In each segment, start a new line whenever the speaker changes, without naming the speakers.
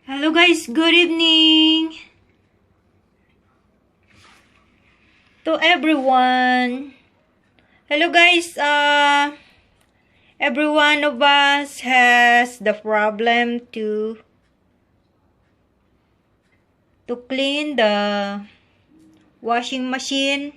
Hello guys, good evening to everyone. Hello guys, every one of us has the problem to clean the washing machine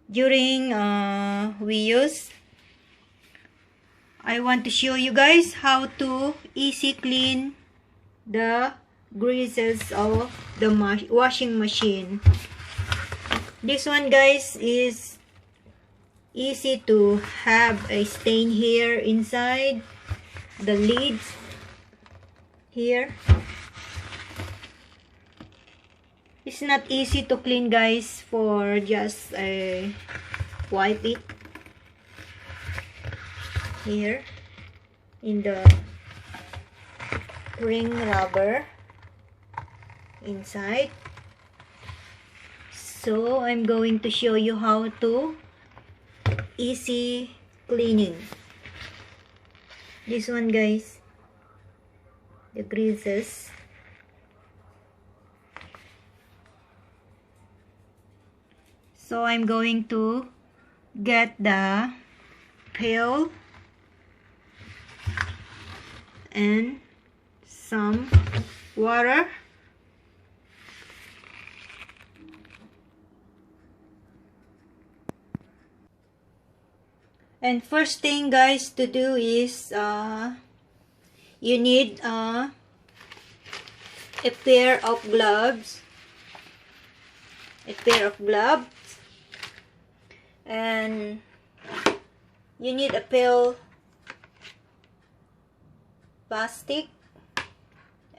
during we use. I want to show you guys how to easy clean the greases of the washing machine. This one guys is easy to have a stain here inside the lids here. It's not easy to clean guys for just wipe it here in the ring rubber inside. So I'm going to show you how to easy cleaning this one guys, the greases. So I'm going to get the pail and some water. And first thing guys to do is you need a pair of gloves. And you need a pail plastic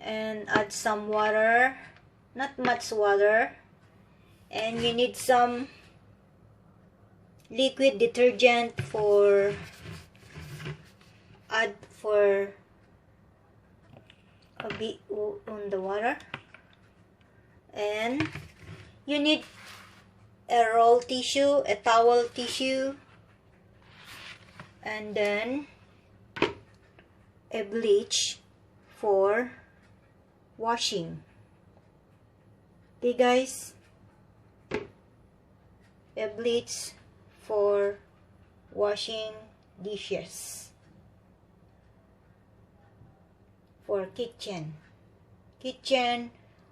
and add some water, not much water, and you need some liquid detergent for add for a bit on the water, and you need a roll tissue, a towel tissue, and then a bleach for washing. Okay guys, a bleach for washing dishes for kitchen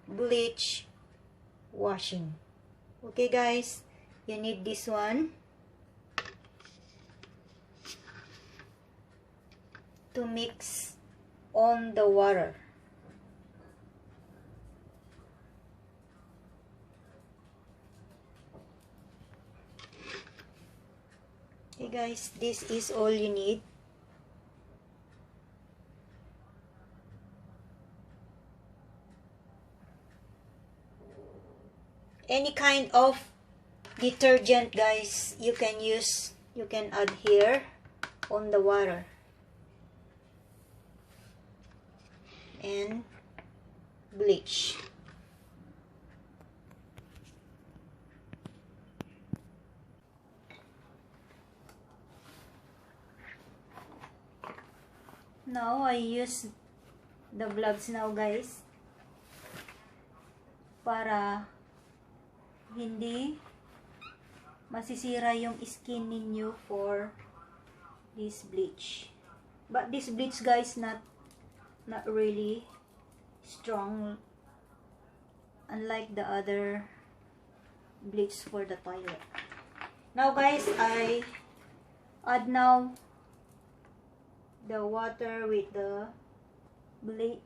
bleach washing. Okay guys, you need this one to mix on the water. Okay guys, this is all you need. Any kind of detergent guys you can use, you can add here on the water. And bleach. Now I use the gloves now guys para hindi masisira yung skin ninyo for this bleach. But this bleach guys not really strong, unlike the other bleach for the toilet. Now guys, I add now the water with the bleach.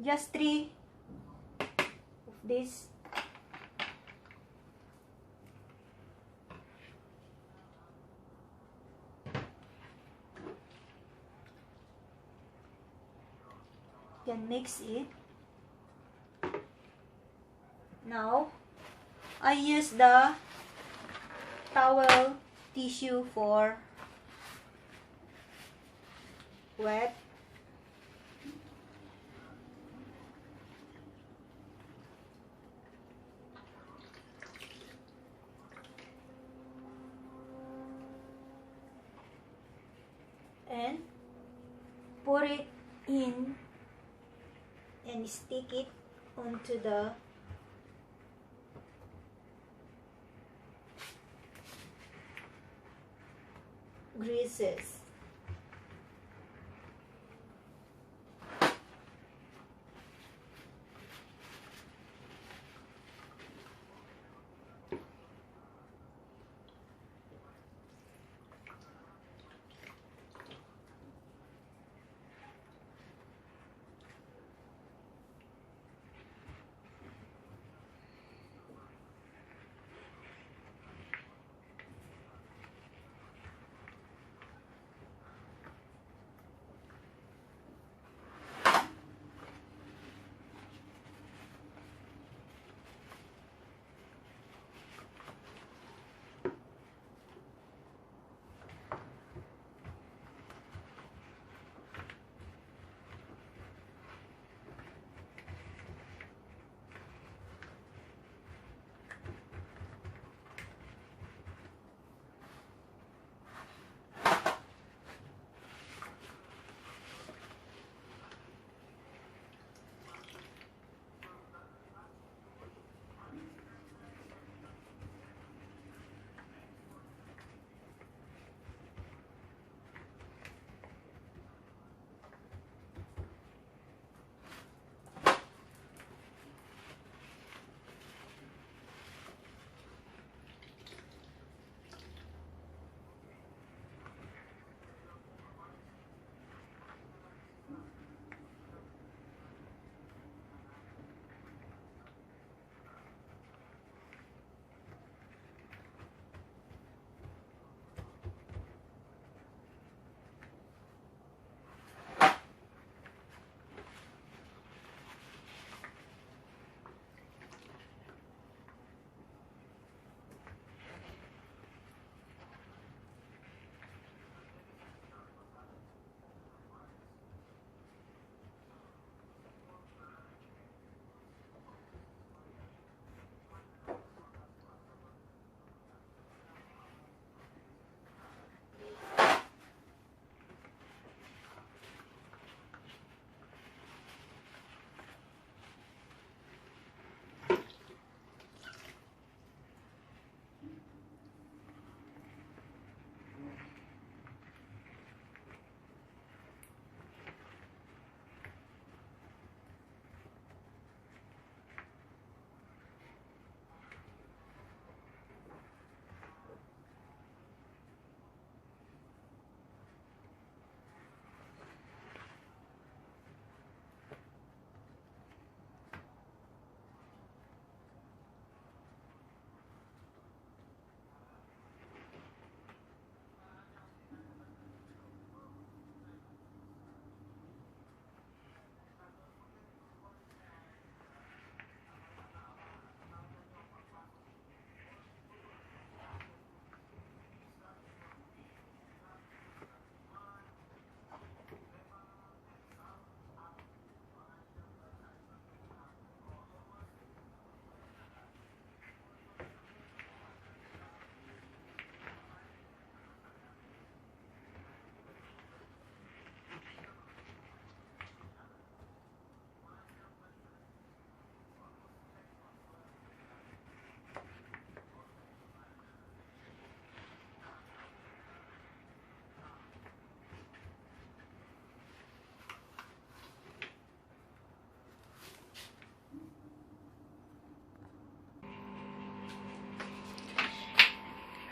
Just 3 of this. Can mix it. Now I use the towel tissue for wet. and put it in and stick it onto the greases.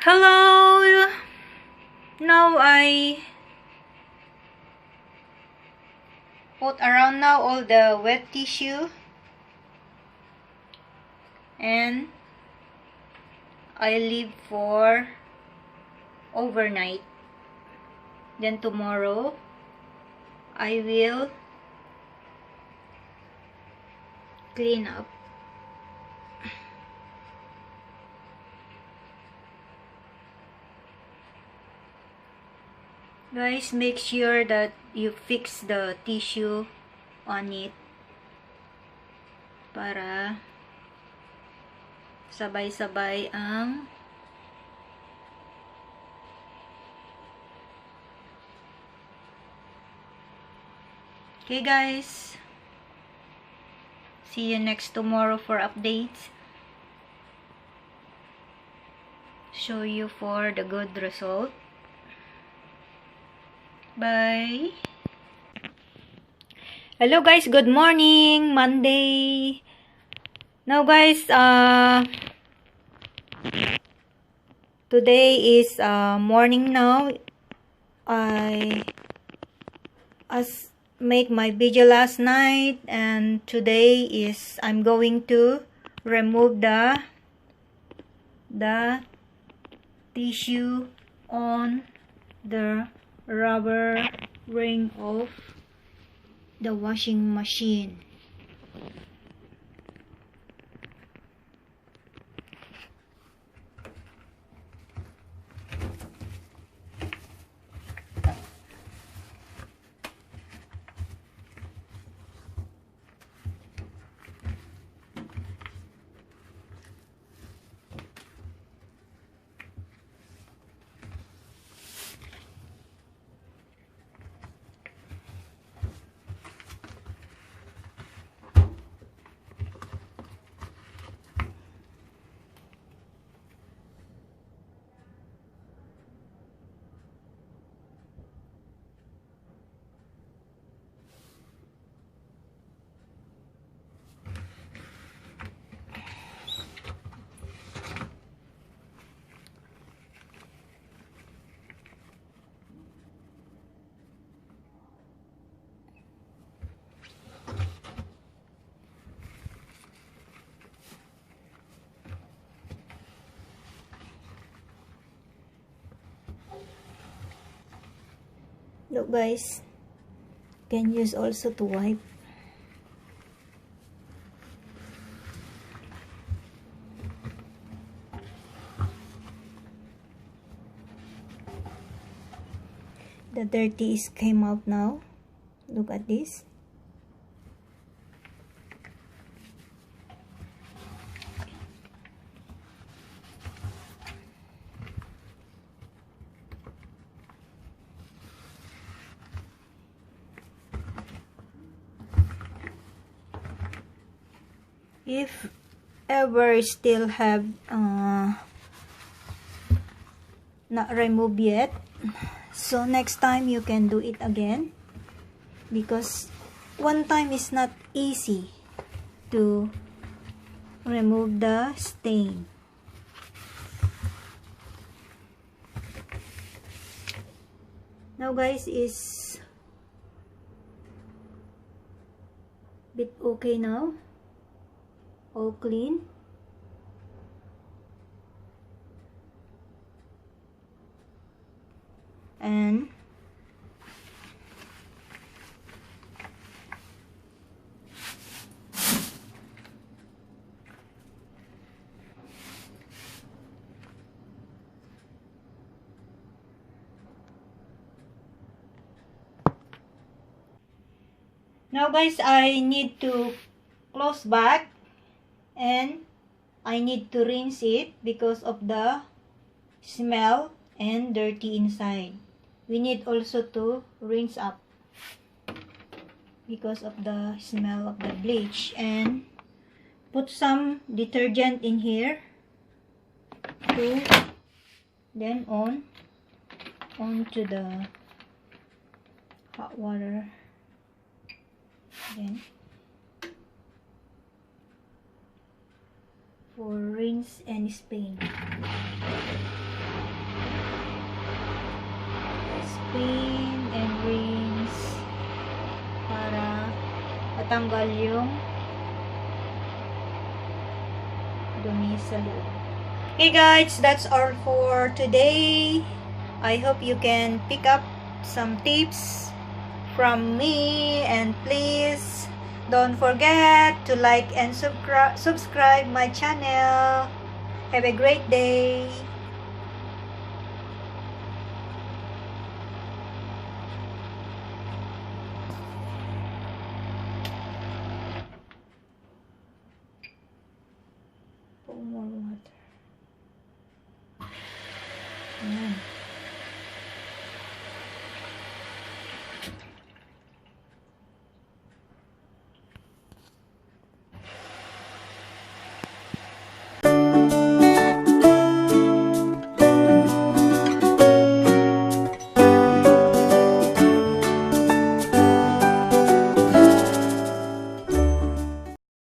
Hello! Now I put around now all the wet tissue and I leave for overnight. Then tomorrow I will clean up. Guys, make sure that you fix the tissue on it para sabay-sabay ang Okay guys, see you next tomorrow for updates. Show you for the good result. Bye. Hello guys, good morning, Monday. Now guys, today is morning now. I make my video last night, and today is I'm going to remove the tissue on the rubber ring of the washing machine. Look guys, can use also to wipe. The dirty is came out now. Look at this. If ever still have not removed yet, so next time you can do it again, because one time is not easy to remove the stain. Now guys, is bit okay now, all clean. And now guys, I need to close back and I need to rinse it because of the smell and dirty inside. We need also to rinse up because of the smell of the bleach, and put some detergent in here to then onto the hot water, then for rinse and stain. Spin and rinse para matanggal yung dumi sa loob. Okay guys, that's all for today. I hope you can pick up some tips from me, and please don't forget to like and subscribe my channel. Have a great day. Pour more water.